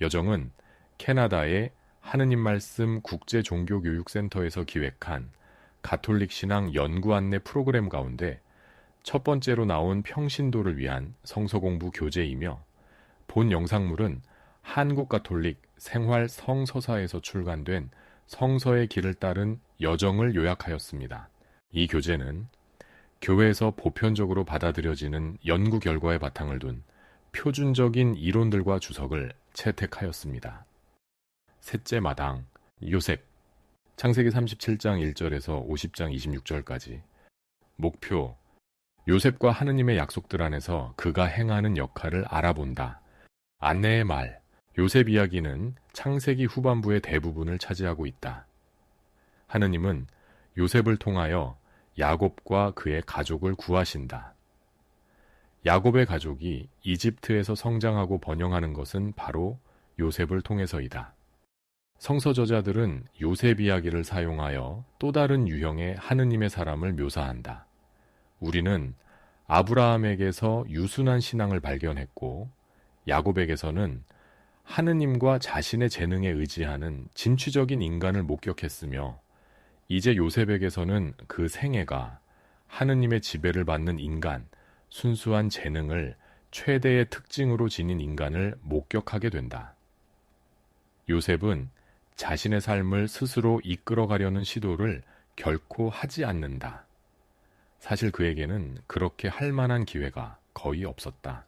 여정은 캐나다의 하느님 말씀 국제종교교육센터에서 기획한 가톨릭 신앙 연구 안내 프로그램 가운데 첫 번째로 나온 평신도를 위한 성서공부 교재이며, 본 영상물은 한국 가톨릭 생활 성서사에서 출간된 성서의 길을 따른 여정을 요약하였습니다. 이 교재는 교회에서 보편적으로 받아들여지는 연구 결과에 바탕을 둔 표준적인 이론들과 주석을 채택하였습니다. 셋째 마당, 요셉, 창세기 37장 1절에서 50장 26절까지. 목표, 요셉과 하느님의 약속들 안에서 그가 행하는 역할을 알아본다. 안내의 말, 요셉 이야기는 창세기 후반부의 대부분을 차지하고 있다. 하느님은 요셉을 통하여 야곱과 그의 가족을 구하신다. 야곱의 가족이 이집트에서 성장하고 번영하는 것은 바로 요셉을 통해서이다. 성서 저자들은 요셉 이야기를 사용하여 또 다른 유형의 하느님의 사람을 묘사한다. 우리는 아브라함에게서 유순한 신앙을 발견했고, 야곱에게서는 하느님과 자신의 재능에 의지하는 진취적인 인간을 목격했으며, 이제 요셉에게서는 그 생애가 하느님의 지배를 받는 인간, 순수한 재능을 최대의 특징으로 지닌 인간을 목격하게 된다. 요셉은 자신의 삶을 스스로 이끌어가려는 시도를 결코 하지 않는다. 사실 그에게는 그렇게 할 만한 기회가 거의 없었다.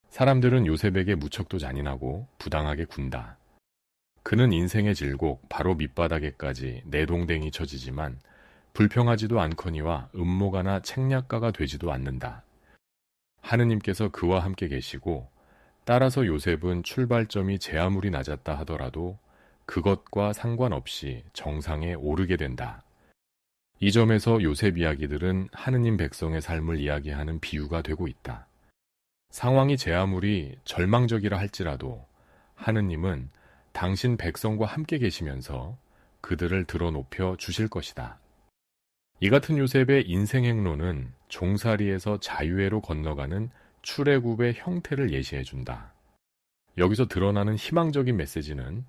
사람들은 요셉에게 무척도 잔인하고 부당하게 군다. 그는 인생의 질곡 바로 밑바닥에까지 내동댕이 쳐지지만 불평하지도 않거니와 음모가나 책략가가 되지도 않는다. 하느님께서 그와 함께 계시고, 따라서 요셉은 출발점이 제 아무리 낮았다 하더라도 그것과 상관없이 정상에 오르게 된다. 이 점에서 요셉 이야기들은 하느님 백성의 삶을 이야기하는 비유가 되고 있다. 상황이 제 아무리 절망적이라 할지라도 하느님은 당신 백성과 함께 계시면서 그들을 들어높여 주실 것이다. 이 같은 요셉의 인생 행로는 종살이에서 자유회로 건너가는 출애굽의 형태를 예시해준다. 여기서 드러나는 희망적인 메시지는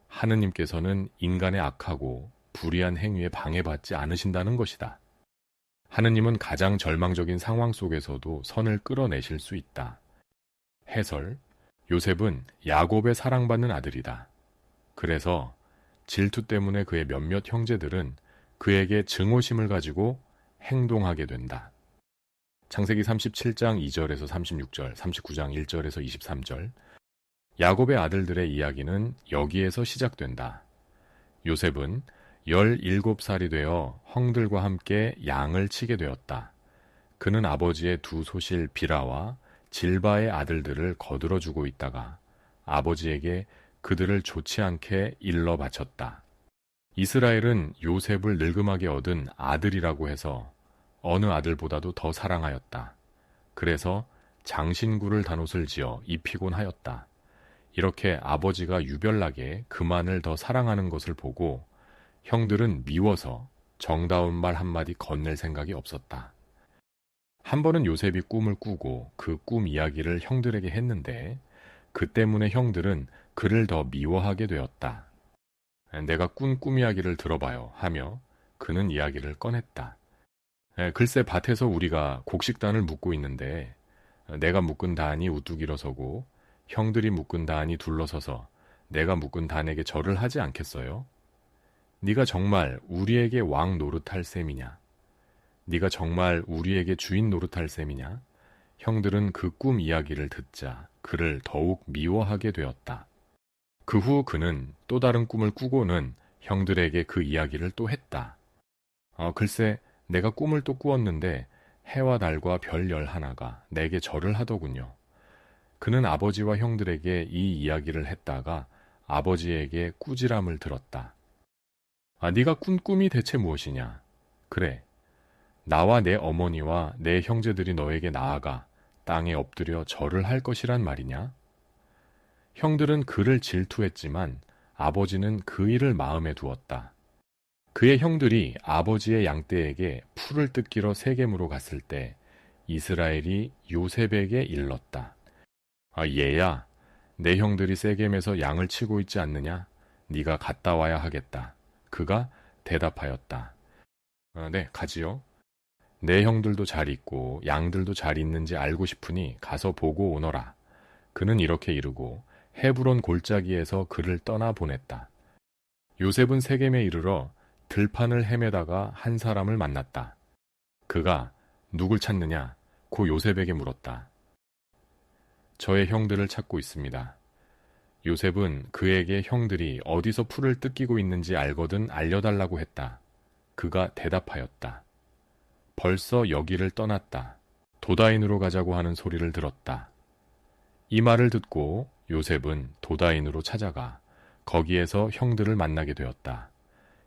하느님께서는 인간의 악하고 불의한 행위에 방해받지 않으신다는 것이다. 하느님은 가장 절망적인 상황 속에서도 선을 끌어내실 수 있다. 해설, 요셉은 야곱의 사랑받는 아들이다. 그래서 질투 때문에 그의 몇몇 형제들은 그에게 증오심을 가지고 행동하게 된다. 창세기 37장 2절에서 36절, 39장 1절에서 23절. 야곱의 아들들의 이야기는 여기에서 시작된다. 요셉은 17살이 되어 형들과 함께 양을 치게 되었다. 그는 아버지의 두 소실 비라와 질바의 아들들을 거들어주고 있다가 아버지에게 그들을 좋지 않게 일러 바쳤다. 이스라엘은 요셉을 늙음하게 얻은 아들이라고 해서 어느 아들보다도 더 사랑하였다. 그래서 장신구를 단옷을 지어 입히곤 하였다. 이렇게 아버지가 유별나게 그만을 더 사랑하는 것을 보고 형들은 미워서 정다운 말 한마디 건넬 생각이 없었다. 한 번은 요셉이 꿈을 꾸고 그 꿈 이야기를 형들에게 했는데 그 때문에 형들은 그를 더 미워하게 되었다. 내가 꾼 꿈 이야기를 들어봐요 하며 그는 이야기를 꺼냈다. 글쎄 밭에서 우리가 곡식단을 묶고 있는데 내가 묶은 단이 우뚝 일어서고 형들이 묶은 단이 둘러서서 내가 묶은 단에게 절을 하지 않겠어요? 네가 정말 우리에게 왕 노릇할 셈이냐? 네가 정말 우리에게 주인 노릇할 셈이냐? 형들은 그 꿈 이야기를 듣자 그를 더욱 미워하게 되었다. 그 후 그는 또 다른 꿈을 꾸고는 형들에게 그 이야기를 또 했다. 글쎄 내가 꿈을 또 꾸었는데 해와 달과 별 11가 내게 절을 하더군요. 그는 아버지와 형들에게 이 이야기를 했다가 아버지에게 꾸지람을 들었다. 네가 꾼 꿈이 대체 무엇이냐? 그래, 나와 내 어머니와 내 형제들이 너에게 나아가 땅에 엎드려 절을 할 것이란 말이냐? 형들은 그를 질투했지만 아버지는 그 일을 마음에 두었다. 그의 형들이 아버지의 양떼에게 풀을 뜯기러 세겜으로 갔을 때 이스라엘이 요셉에게 일렀다. 얘야, 내 형들이 세겜에서 양을 치고 있지 않느냐? 네가 갔다 와야 하겠다. 그가 대답하였다. 네, 가지요. 내 형들도 잘 있고 양들도 잘 있는지 알고 싶으니 가서 보고 오너라. 그는 이렇게 이르고 헤브론 골짜기에서 그를 떠나 보냈다. 요셉은 세겜에 이르러 들판을 헤매다가 한 사람을 만났다. 그가 누굴 찾느냐? 고 요셉에게 물었다. 저의 형들을 찾고 있습니다. 요셉은 그에게 형들이 어디서 풀을 뜯기고 있는지 알거든 알려달라고 했다. 그가 대답하였다. 벌써 여기를 떠났다. 도다인으로 가자고 하는 소리를 들었다. 이 말을 듣고 요셉은 도다인으로 찾아가 거기에서 형들을 만나게 되었다.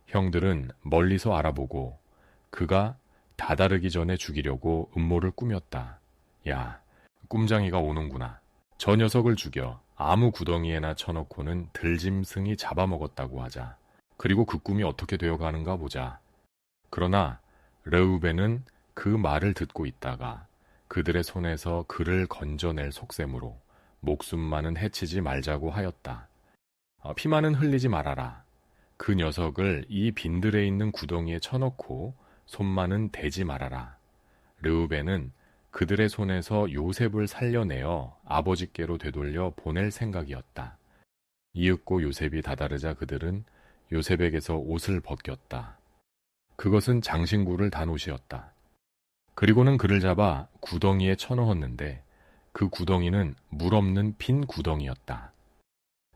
형들은 멀리서 알아보고 그가 다다르기 전에 죽이려고 음모를 꾸몄다. 야, 꿈장이가 오는구나. 저 녀석을 죽여 아무 구덩이에나 쳐넣고는 들짐승이 잡아먹었다고 하자. 그리고 그 꿈이 어떻게 되어가는가 보자. 그러나 르우벤은 그 말을 듣고 있다가 그들의 손에서 그를 건져낼 속셈으로 목숨만은 해치지 말자고 하였다. 피만은 흘리지 말아라. 그 녀석을 이 빈들에 있는 구덩이에 쳐넣고 손만은 대지 말아라. 르우벤은 그들의 손에서 요셉을 살려내어 아버지께로 되돌려 보낼 생각이었다. 이윽고 요셉이 다다르자 그들은 요셉에게서 옷을 벗겼다. 그것은 장신구를 단 옷이었다. 그리고는 그를 잡아 구덩이에 쳐넣었는데 그 구덩이는 물 없는 빈 구덩이였다.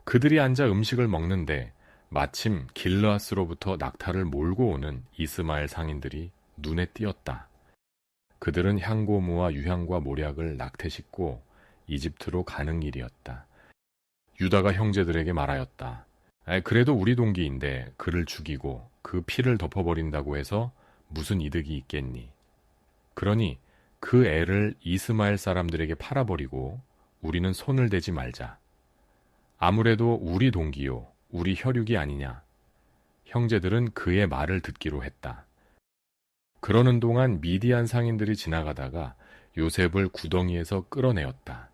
그들이 앉아 음식을 먹는데 마침 길르앗으로부터 낙타를 몰고 오는 이스마엘 상인들이 눈에 띄었다. 그들은 향고무와 유향과 모략을 낙태 싣고 이집트로 가는 길이었다. 유다가 형제들에게 말하였다. 그래도 우리 동기인데 그를 죽이고 그 피를 덮어버린다고 해서 무슨 이득이 있겠니? 그러니 그 애를 이스마엘 사람들에게 팔아버리고 우리는 손을 대지 말자. 아무래도 우리 동기요, 우리 혈육이 아니냐. 형제들은 그의 말을 듣기로 했다. 그러는 동안 미디안 상인들이 지나가다가 요셉을 구덩이에서 끌어내었다.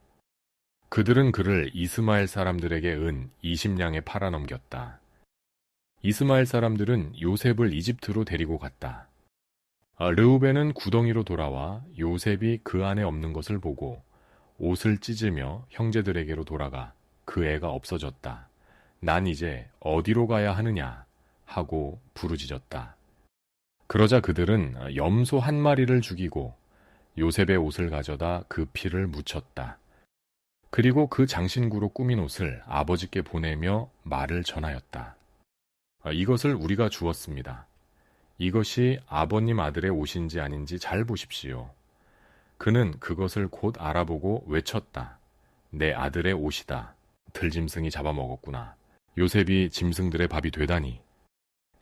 그들은 그를 이스마엘 사람들에게 은 20냥에 팔아넘겼다. 이스마엘 사람들은 요셉을 이집트로 데리고 갔다. 르우벤은 구덩이로 돌아와 요셉이 그 안에 없는 것을 보고 옷을 찢으며 형제들에게로 돌아가 그 애가 없어졌다. 난 이제 어디로 가야 하느냐 하고 부르짖었다. 그러자 그들은 염소 한 마리를 죽이고 요셉의 옷을 가져다 그 피를 묻혔다. 그리고 그 장신구로 꾸민 옷을 아버지께 보내며 말을 전하였다. 이것을 우리가 주었습니다. 이것이 아버님 아들의 옷인지 아닌지 잘 보십시오. 그는 그것을 곧 알아보고 외쳤다. 내 아들의 옷이다. 들짐승이 잡아먹었구나. 요셉이 짐승들의 밥이 되다니.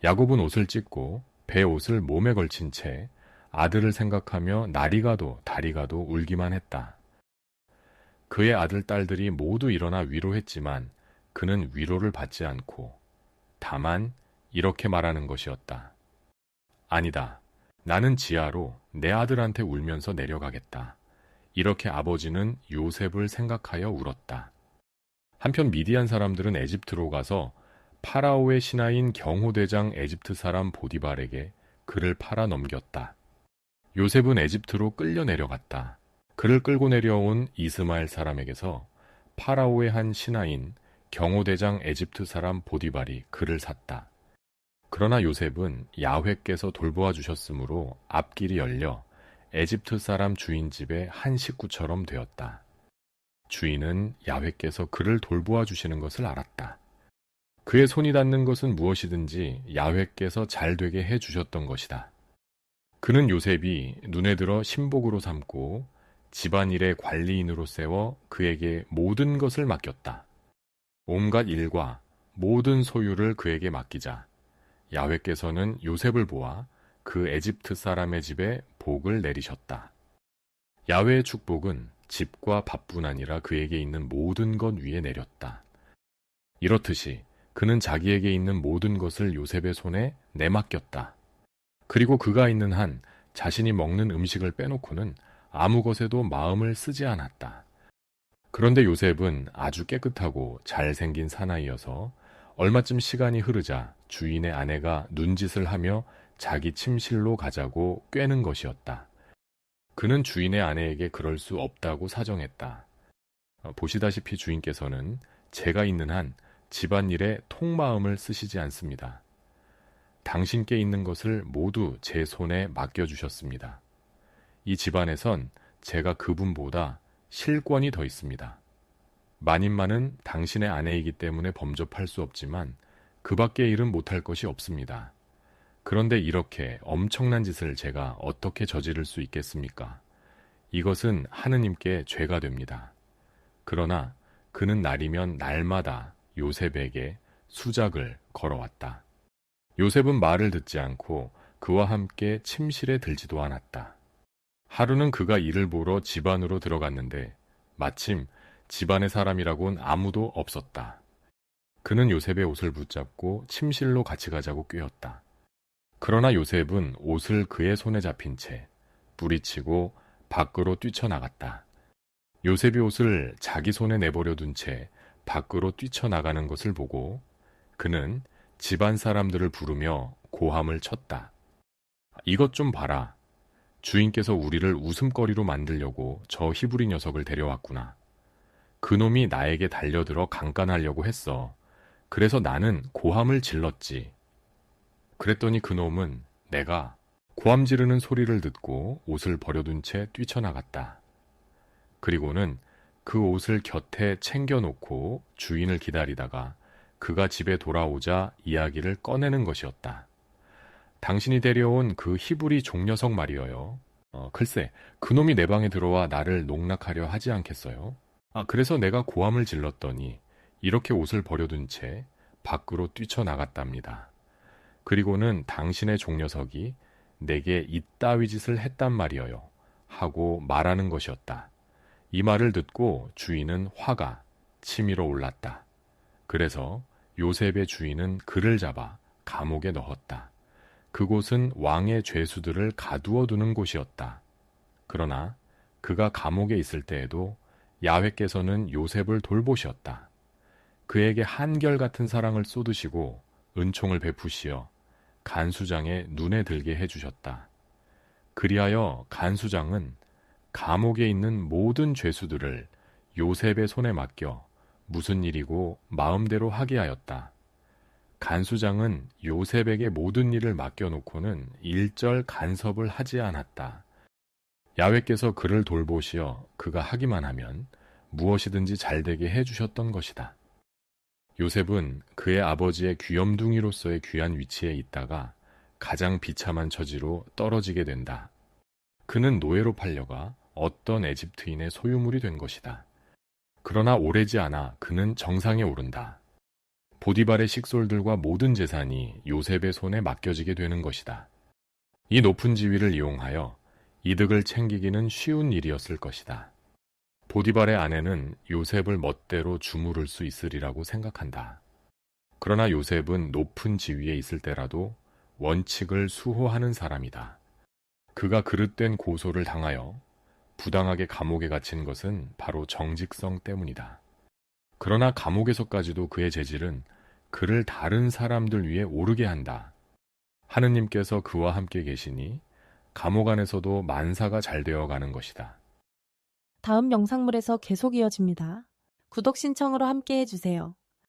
야곱은 옷을 찢고 배 옷을 몸에 걸친 채 아들을 생각하며 날이 가도 달이 가도 울기만 했다. 그의 아들 딸들이 모두 일어나 위로했지만 그는 위로를 받지 않고 다만 이렇게 말하는 것이었다. 아니다. 나는 지하로 내 아들한테 울면서 내려가겠다. 이렇게 아버지는 요셉을 생각하여 울었다. 한편 미디안 사람들은 에집트로 가서 파라오의 신하인 경호대장 에집트 사람 보디발에게 그를 팔아 넘겼다. 요셉은 에집트로 끌려 내려갔다. 그를 끌고 내려온 이스마엘 사람에게서 파라오의 한 신하인 경호대장 에집트 사람 보디발이 그를 샀다. 그러나 요셉은 야훼께서 돌보아 주셨으므로 앞길이 열려 에집트 사람 주인 집의 한 식구처럼 되었다. 주인은 야훼께서 그를 돌보아 주시는 것을 알았다. 그의 손이 닿는 것은 무엇이든지 야훼께서 잘 되게 해 주셨던 것이다. 그는 요셉이 눈에 들어 신복으로 삼고 집안일의 관리인으로 세워 그에게 모든 것을 맡겼다. 온갖 일과 모든 소유를 그에게 맡기자 야훼께서는 요셉을 보아 그 에집트 사람의 집에 복을 내리셨다. 야훼의 축복은 집과 밥뿐 아니라 그에게 있는 모든 것 위에 내렸다. 이렇듯이 그는 자기에게 있는 모든 것을 요셉의 손에 내맡겼다. 그리고 그가 있는 한 자신이 먹는 음식을 빼놓고는 아무 것에도 마음을 쓰지 않았다. 그런데 요셉은 아주 깨끗하고 잘생긴 사나이여서 얼마쯤 시간이 흐르자 주인의 아내가 눈짓을 하며 자기 침실로 가자고 꿰는 것이었다. 그는 주인의 아내에게 그럴 수 없다고 사정했다. 보시다시피 주인께서는 제가 있는 한 집안일에 통마음을 쓰시지 않습니다. 당신께 있는 것을 모두 제 손에 맡겨주셨습니다. 이 집안에선 제가 그분보다 실권이 더 있습니다. 만인만은 당신의 아내이기 때문에 범접할 수 없지만 그 밖의 일은 못할 것이 없습니다. 그런데 이렇게 엄청난 짓을 제가 어떻게 저지를 수 있겠습니까? 이것은 하느님께 죄가 됩니다. 그러나 그는 날이면 날마다 요셉에게 수작을 걸어왔다. 요셉은 말을 듣지 않고 그와 함께 침실에 들지도 않았다. 하루는 그가 일을 보러 집 안으로 들어갔는데 마침 집안의 사람이라곤 아무도 없었다. 그는 요셉의 옷을 붙잡고 침실로 같이 가자고 꾀었다. 그러나 요셉은 옷을 그의 손에 잡힌 채 부리치고 밖으로 뛰쳐나갔다. 요셉이 옷을 자기 손에 내버려 둔 채 밖으로 뛰쳐나가는 것을 보고 그는 집안 사람들을 부르며 고함을 쳤다. 이것 좀 봐라. 주인께서 우리를 웃음거리로 만들려고 저 히브리 녀석을 데려왔구나. 그놈이 나에게 달려들어 강간하려고 했어. 그래서 나는 고함을 질렀지. 그랬더니 그놈은 내가 고함 지르는 소리를 듣고 옷을 버려둔 채 뛰쳐나갔다. 그리고는 그 옷을 곁에 챙겨놓고 주인을 기다리다가 그가 집에 돌아오자 이야기를 꺼내는 것이었다. 당신이 데려온 그 히브리 종녀석 말이어요. 글쎄, 그놈이 내 방에 들어와 나를 농락하려 하지 않겠어요? 그래서 내가 고함을 질렀더니 이렇게 옷을 버려둔 채 밖으로 뛰쳐나갔답니다. 그리고는 당신의 종녀석이 내게 이따위 짓을 했단 말이어요. 하고 말하는 것이었다. 이 말을 듣고 주인은 화가 치밀어 올랐다. 그래서 요셉의 주인은 그를 잡아 감옥에 넣었다. 그곳은 왕의 죄수들을 가두어 두는 곳이었다. 그러나 그가 감옥에 있을 때에도 야훼께서는 요셉을 돌보셨다. 그에게 한결같은 사랑을 쏟으시고 은총을 베푸시어 간수장의 눈에 들게 해주셨다. 그리하여 간수장은 감옥에 있는 모든 죄수들을 요셉의 손에 맡겨 무슨 일이고 마음대로 하게 하였다. 간수장은 요셉에게 모든 일을 맡겨놓고는 일절 간섭을 하지 않았다. 야훼께서 그를 돌보시어 그가 하기만 하면 무엇이든지 잘되게 해주셨던 것이다. 요셉은 그의 아버지의 귀염둥이로서의 귀한 위치에 있다가 가장 비참한 처지로 떨어지게 된다. 그는 노예로 팔려가 어떤 에집트인의 소유물이 된 것이다. 그러나 오래지 않아 그는 정상에 오른다. 보디발의 식솔들과 모든 재산이 요셉의 손에 맡겨지게 되는 것이다. 이 높은 지위를 이용하여 이득을 챙기기는 쉬운 일이었을 것이다. 보디발의 아내는 요셉을 멋대로 주무를 수 있으리라고 생각한다. 그러나 요셉은 높은 지위에 있을 때라도 원칙을 수호하는 사람이다. 그가 그릇된 고소를 당하여 부당하게 감옥에 갇힌 것은 바로 정직성 때문이다. 그러나 감옥에서까지도 그의 재질은 그를 다른 사람들 위에 오르게 한다. 하느님께서 그와 함께 계시니 감옥 안에서도 만사가 잘 되어가는 것이다. 다음 영상물에서 계속 이어집니다. 구독 신청으로 함께 해주세요.